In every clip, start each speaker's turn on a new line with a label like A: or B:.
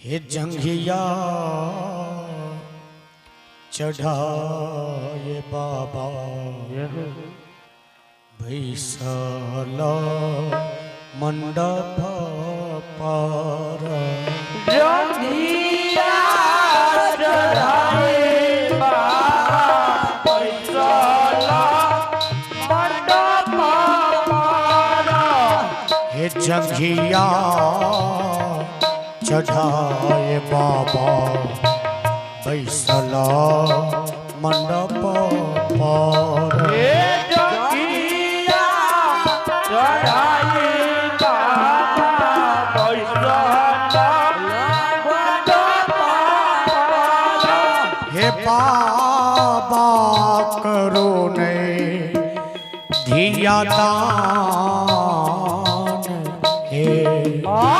A: हे जंघिया चढ़ाए बाबा भैसला मंडप पार
B: जंघिया चढ़ाए बाबा भैसला मंडप पार।
A: हे जंघिया चढ़ाए बाबा बैसला मंडप पार।
B: हे जंघिया चढ़ाए बाबा भैसला मंडप पार।
A: हे बाबा करो ने धिया दान हे दान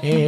A: हे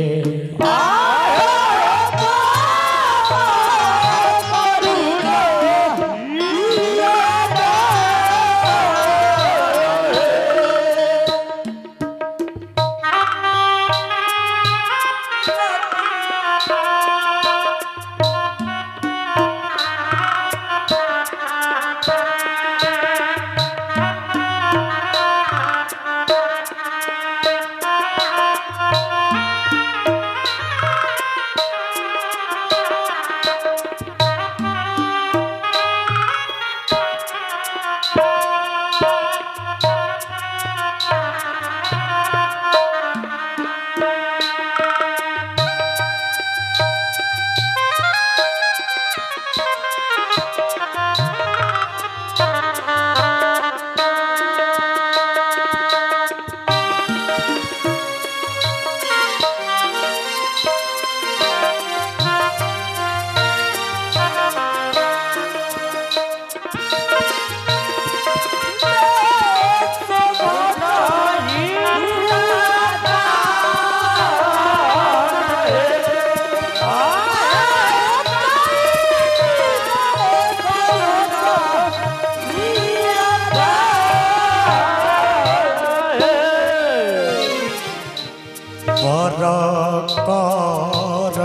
A: कर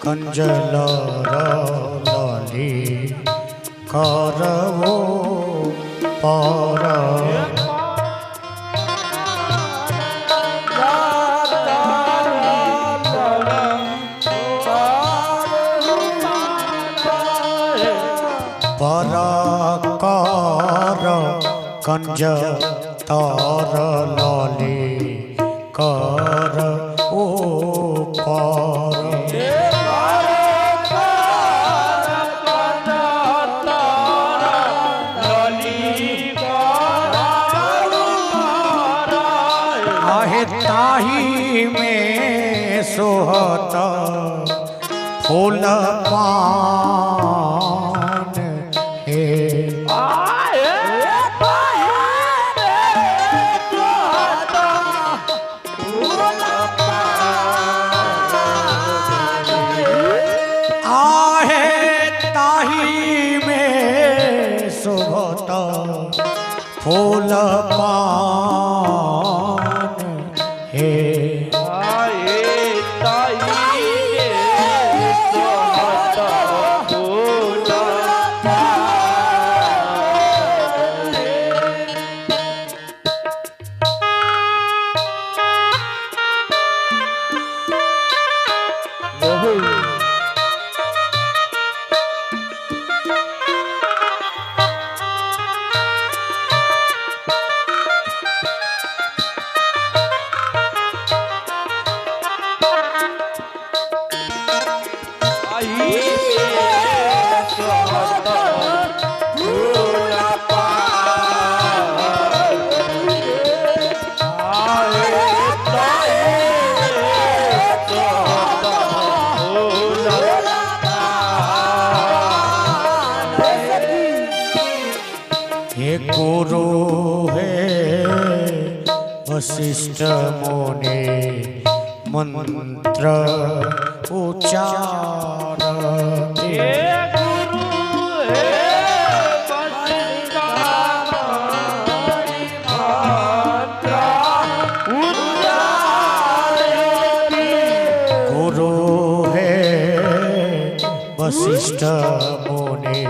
A: कंजल लाली करवो पार। पर कर कंज तार लाली कर ओ पार। आहे ताही में सोहत फूल पान हे फूल पान हे वशिष्ठ मुनि मंत्र उच्चार
B: हे गुरु हे वशिष्ठ मुनि मंत्र उच्चार
A: गुरु है वशिष्ठ मुनि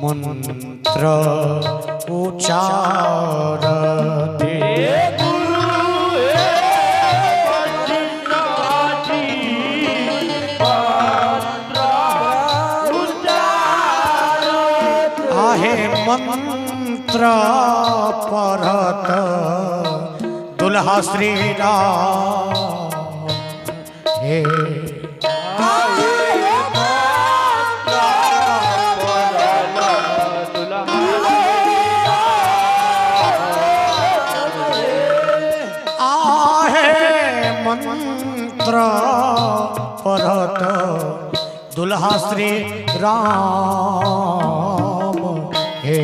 A: मंत्र उच्चारते आहे मंत्र पढ़त दुल्हा श्री राम हे मंत्र पढ़त दुल्हा श्री राम हे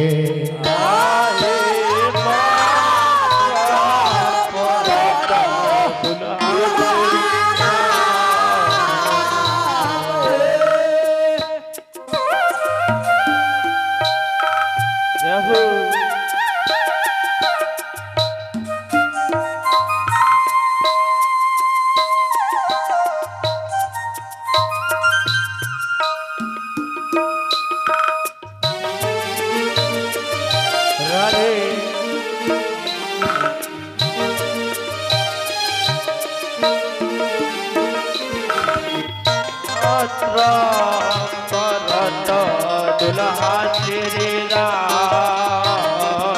B: दुल्हा श्री राम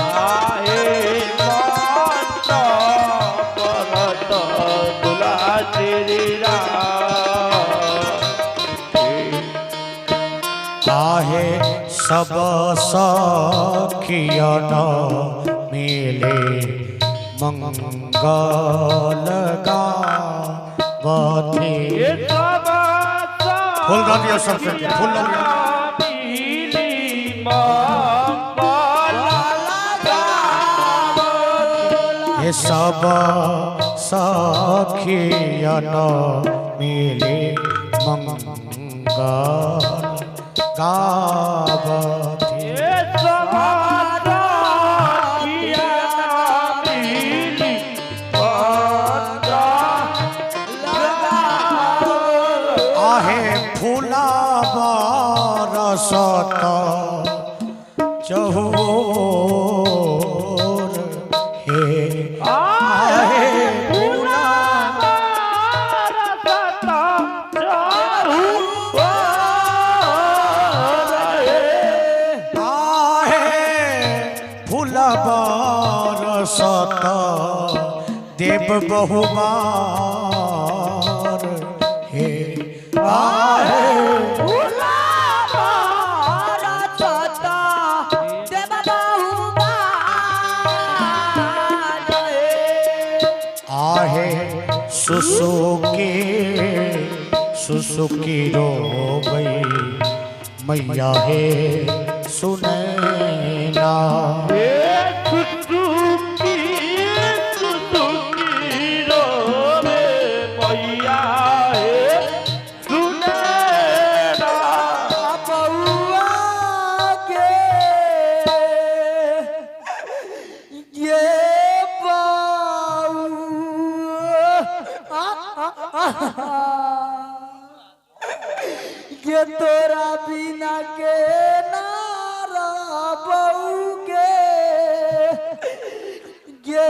B: आहे मंत्र पढ़त दुल्हा श्री राम
A: आहे सब सखियन मिले मंगल गावथे फूल डाल दिया सबसे फूल डाल दिया ये सब सखियन मिले मंगल गावथे फूला बरसत चहुर हे आहे फूला
B: बरसत चहुर
A: आहे फूला बरसत देव बहुबार हे आहे आहे सुसुकी रोबई मैया हे सुनैना
C: ये तोरा बिना के नारा बहू के ये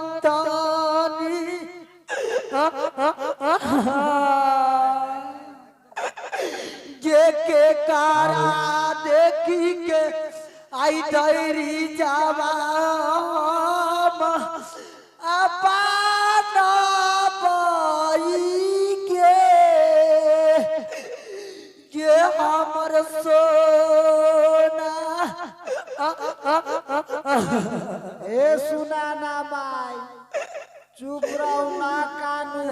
C: मातानी ये के कारा देखी के आई धैरी जावा अपाना ये हमर सोना ए सुना ना भाई चुप रहो ना कानू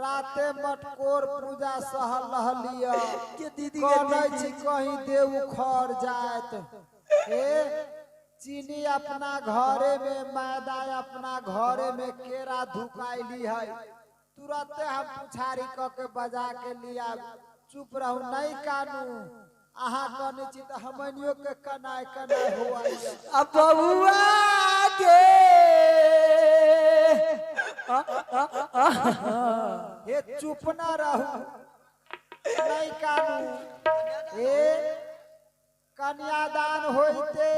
C: राते मटकोर पूजा सहल रहलिया के दीदी के कहीं देव खर जात ए चीनी अपना घरे में, मैदा अपना घरे में, केरा धुकाइली है, तुरंते हम पुछारी क के बजा के लिया। चुप रहू नहीं कानू, अहाँ कहने छी तो हमनियो के कनाय कनाय हुआ। अब बबुआ के ये चुप ना रहू नहीं कानू। ए कन्यादान होते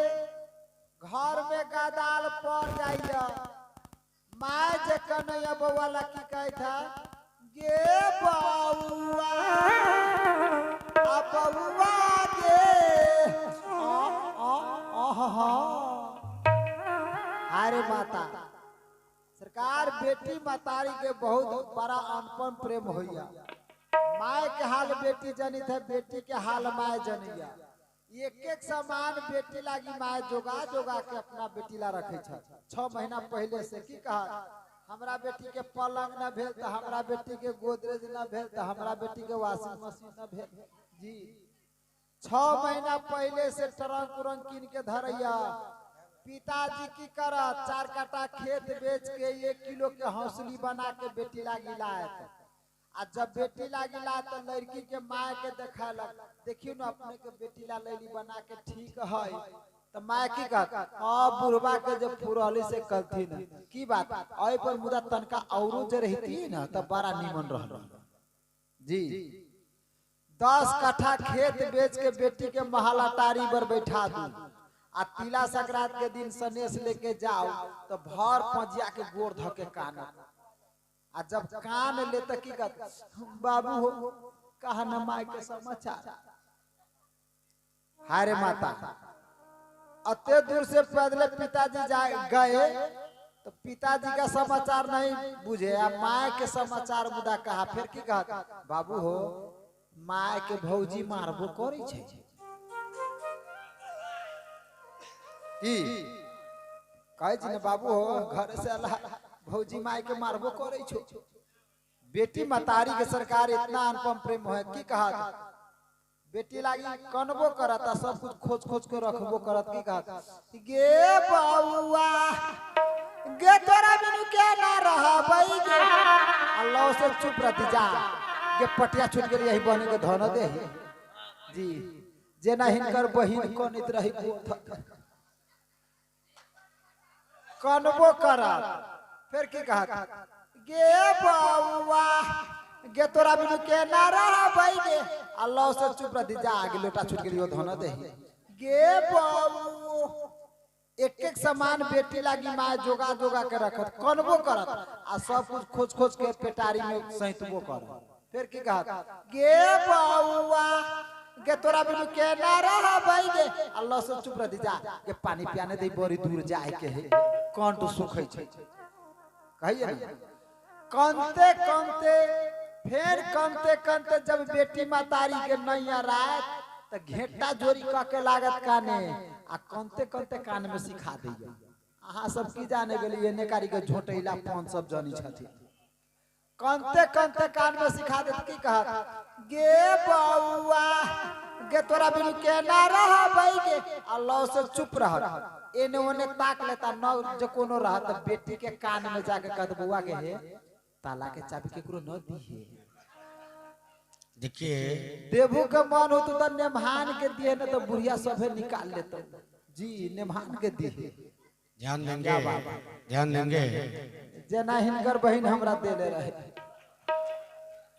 C: घर में गदाल पड़ जाइए। माय जे कन्हैया बउआ ला की कहै था, गे बउआ आ बउआ गे अरे माता सरकार, बेटी मतारी के बहुत बड़ा अनुपम प्रेम होइया। माय के हाल बेटी जनित है, बेटी के हाल माय जनिया। एक एक सामान बेटी लागी माय जोगा जोगा के अपना बेटी ला रखे छ। 6 महीना पहले से की कहा, हमरा बेटी के पलंग न भेल तो हमरा बेटी के गोदरेज न भेल तो हमरा बेटी के वॉशिंग मशीन न भेल जी। 6 महीना पहले से ट्रंक उरंक कीन के धरैया। पिताजी की करा, 4 कट्ठा खेत बेच के 1 किलो के हौसली बना के बेटी लागी लाए। आ जब बेटी लागी ला तो लड़की के माय के देखलक, देखियो ना अपने के बेटी ला लैली बना के ठीक है। तो माय की कहत, बुढ़वा के जब फुरहली से कलथी न की बात ओइ पर मुदा तनका औरो जे रहती ना तो बड़ा नीमन रहल जी। 10 कट्ठा खेत बेच के बेटी के महल अटारी पर बैठा दू। आ तिला संक्रांत के दिन सनेस लेके जाओ तो भर पंजिया के गोर ध के कान। आ जब कान ले तो की कहत, बाबू हो कहा न माय के समाचार। हारे माता, अते दूर से पैदल पिताजी गए तो पिताजी का समाचार नहीं बुझे, आ माय के समाचार मुदा कहा। फिर की कहत, बाबू हो माय के भौजी मारबो करै छै। कहे छी ने बाबू हो घर से अल्लाह भौजी माय के मारबो करे छो। बेटी मतारी के सरकार इतना अनुपम प्रेम है की कहा, बेटी लागी कनबो करत, सब कुछ खोज खोज के रखबो करत। की कहा, गे बउआ गे तोरा बिनु के ना रहबै गे। अल्लाह से चुप रहती जा, गे पटिया छूट गेल यही बहन के धन दे जी। जेना हिनकर बहिन कोनित रही कनबो करत। फिर की कहा, गे बउआ गे तोरा बिनु के ना रहबै गे। अल्लाह से चुप रहती जा, आगे लोटा छूट गेलियो धन दे। गे बउ एक एक सामान बेटी लागी माय जोगा जोगा के रखत, कनबो करत, आ सब कुछ खोज खोज के पेटारी में सहितबो करत। फिर की कहा, गे बउआ गे तोरा बिनु के ना रहबै गे। अल्लाह से चुप रहती जा, के पानी पियाने दे, बड़ी दूर जाए के है, कौन तो सुखै छै। कहिए ना कानते कानते फिर कानते कानते जब बेटी मतारी के नैया रात तो घेटा जोरी क के लागत काने। आ कानते कानते कान में सिखा दैया। अहाँ सब की जाने गेलिए नेकारी के झोटैला पान सब जानी छथि। कानते कानते कान में सिखा देत। की कहत, गे बउआ गे तोरा बिनु के ना रहबै गे। अल्लाह से चुप रह, एने ओने ताक लेता न जो कोनो रहत। बेटी के कान में जाके कहत, बउआ के हे ताला के चाबी केकरो न दिए।
A: देखिए
C: देवू के मन हो तो नेमहान के दिए न तो बुढ़िया सभे निकाल लेते जी। नेमहान के दिए,
A: ध्यान देंगे, ध्यान देंगे।
C: जना हिनकर बहन हमरा देले रहे।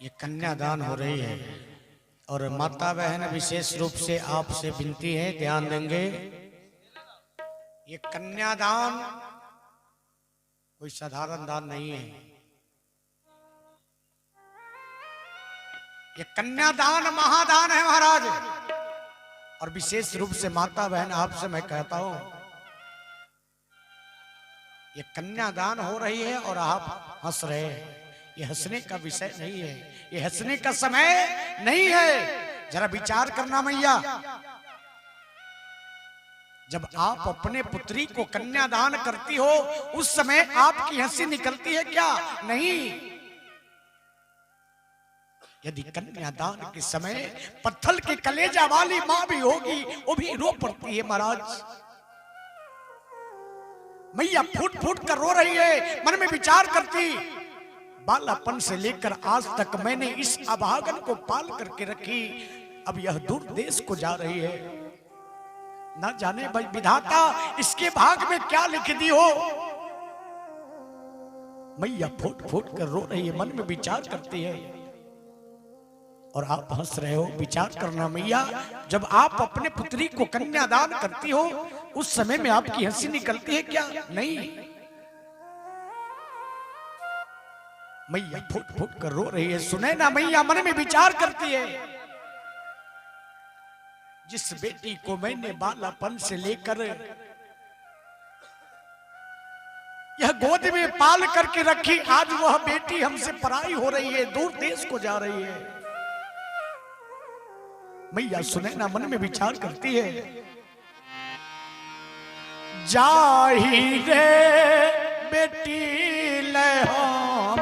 A: ये कन्यादान हो रही है और माता बहन विशेष रूप से आपसे विनती है, ध्यान देंगे। ये कन्यादान कोई साधारण दान नहीं है। ये कन्यादान महादान है महाराज। और विशेष रूप से माता बहन आपसे मैं कहता हूं, ये कन्यादान हो रही है और आप हंस रहे हैं। ये हंसने का विषय नहीं है, ये हंसने का समय नहीं है। जरा विचार करना मैया, जब आप अपने पुत्री को कन्यादान करती हो उस समय आपकी हंसी निकलती है क्या? नहीं। यदि कन्यादान के समय पत्थर के कलेजा वाली मां भी होगी वो भी रो पड़ती है महाराज। मैया फूट फूट कर रो रही है, मन में विचार करती, बालापन से लेकर आज तक मैंने इस अभागन को पाल करके रखी, अब यह दूर देश को जा रही है, न जाने भाई विधाता इसके भाग में क्या लिख दी हो। मैया फूट फूट कर रो रही है, मन में विचार करती है। और आप हंस रहे हो, विचार करना मैया, जब आप अपने पुत्री को कन्यादान करती हो उस समय में आपकी हंसी निकलती है क्या? नहीं, मैया फूट फूट कर रो रही है। सुने ना मैया मन में विचार करती है, जिस बेटी को मैंने बालापन से लेकर यह गोद में पाल करके रखी, आज वह बेटी हमसे पराई हो रही है, दूर देश को जा रही है। मैया सुने ना मन में विचार करती है, जाही रे बेटी ले हम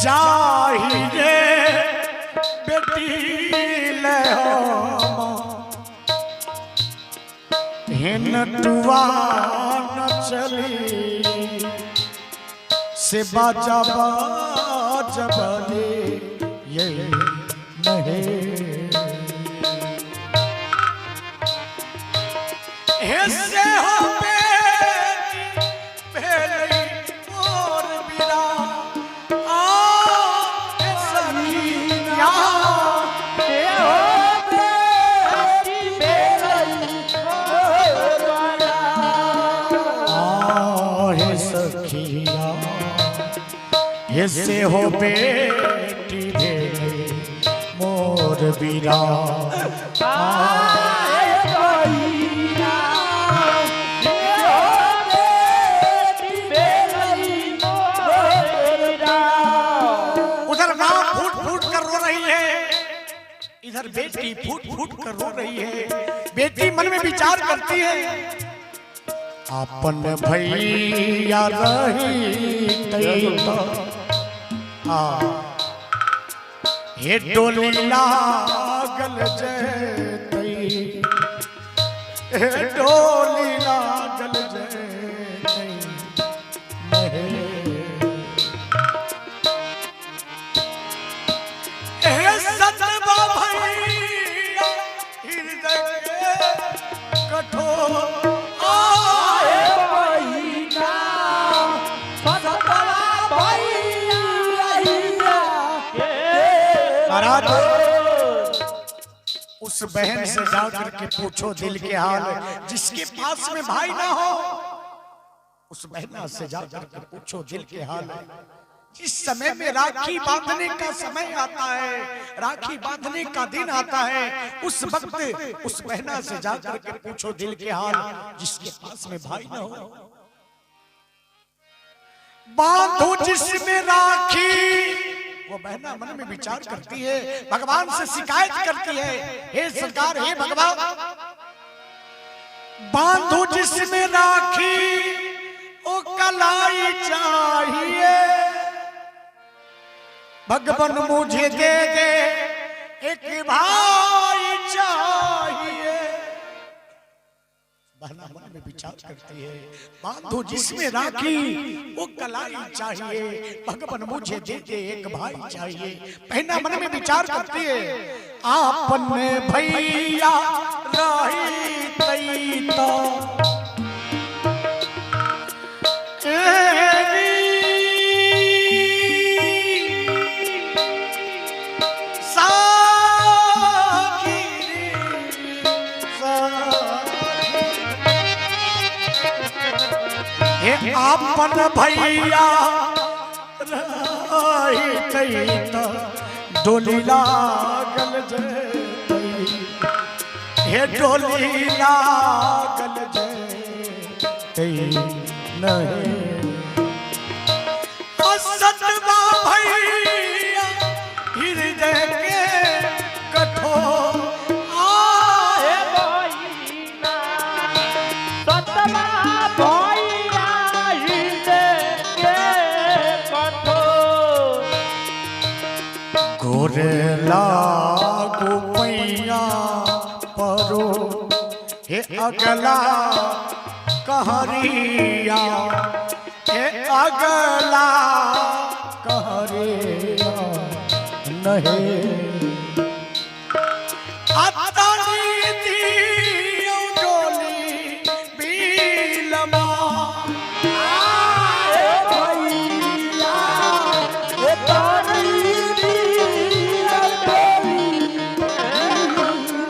A: जाही रे बेटी ले हिनटुआ न चली से बाजा बाजबले ये नहीं हिस्से हो से हो बेटी भेले मोर बीरा उधर मां फूट फूट कर रो रही है, इधर बेटी फूट फूट कर रो रही है। बेटी मन में विचार करती है, अपन भैया रही तई हे डोली लागल जैतई, हे डोली लागल जैतई हे सतबा भैया हृदय कठोर उस बहन से जाकर के पूछो दिल के हाल, जिसके पास में भाई ना हो उस बहना से जाकर के पूछो दिल के हाल। जिस समय में राखी बांधने का समय आता है, राखी बांधने का दिन आता है, उस वक्त उस बहना से जाकर के पूछो दिल के हाल, जिसके पास में भाई ना हो। बांधो जिसमें राखी, वो बहना मन में विचार करती है, भगवान से शिकायत करती है, हे सरकार, हे भगवान, बांधो जिसमें राखी ओ कलाई चाहिए, भगवान मुझे दे दे एक भाई चाहिए। बहना मन में विचार करती है, बांधो जिसमें राखी वो कलाई चाहिए, भगवान मुझे दे दे एक भाई चाहिए। बहना मन में विचार करती है, आपने भैया रही तई तो आपन भैया रही तई तो डोली लागल जैतई, हे डोली लागल जैतई नहीं। सतबा भैया हृदय तोरे लागू पैया परो हे अगला कहरिया, हे अगला कहरिया नहीं अतानी दियो डोली बीलमा
C: आए भैया ये तारी दिया डोली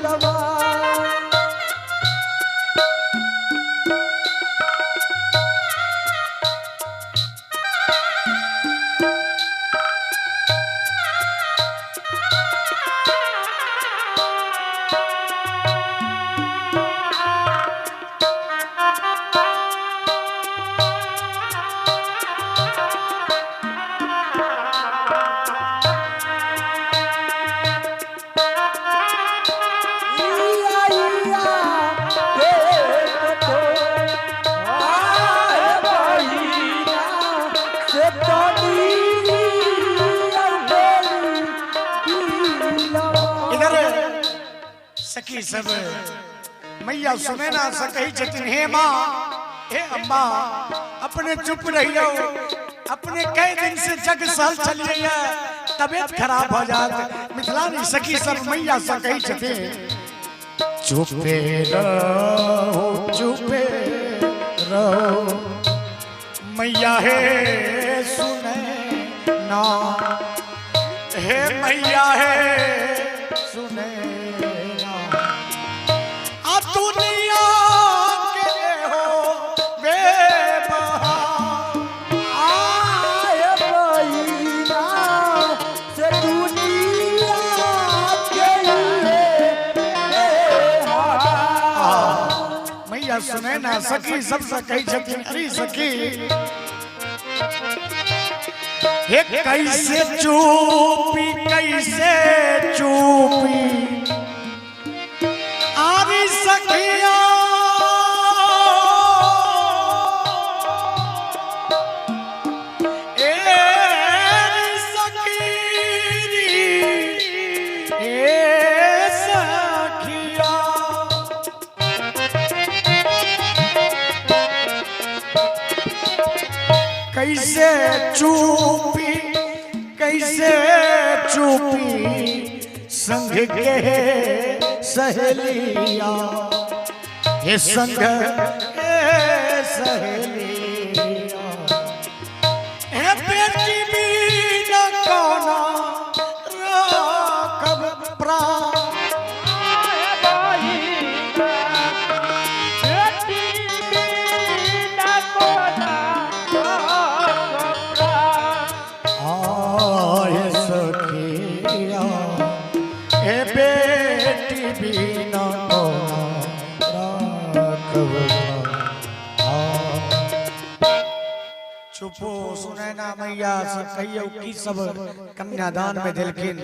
C: लवा।
A: सखी सब मैया सुने ना सकई छथिन, हे माँ हे अम्मा अपने चुप रहियो, अपने कई दिन से जग सहल चलिए तबियत खराब हो जात। मिथिलानी सखी सब मैया सकई छथिन, चुपे रहो मैया हे सुने ना, हे मैया हे सुने दुनिया के हो बेबहा।
C: आए भैया से दुनिया के
A: मैया सुने ना सखी सबसे कही छथिन, अरे सखी हे कैसे चूपी आरी सखिया कैसे चूपी संग के सहेलिया, ये संग के सहेलिया, हे बेटी भी न कोना राखब प्राण। चुपो सुने ना मैया सब कहियो की सब कन्यादान में दिलखिन।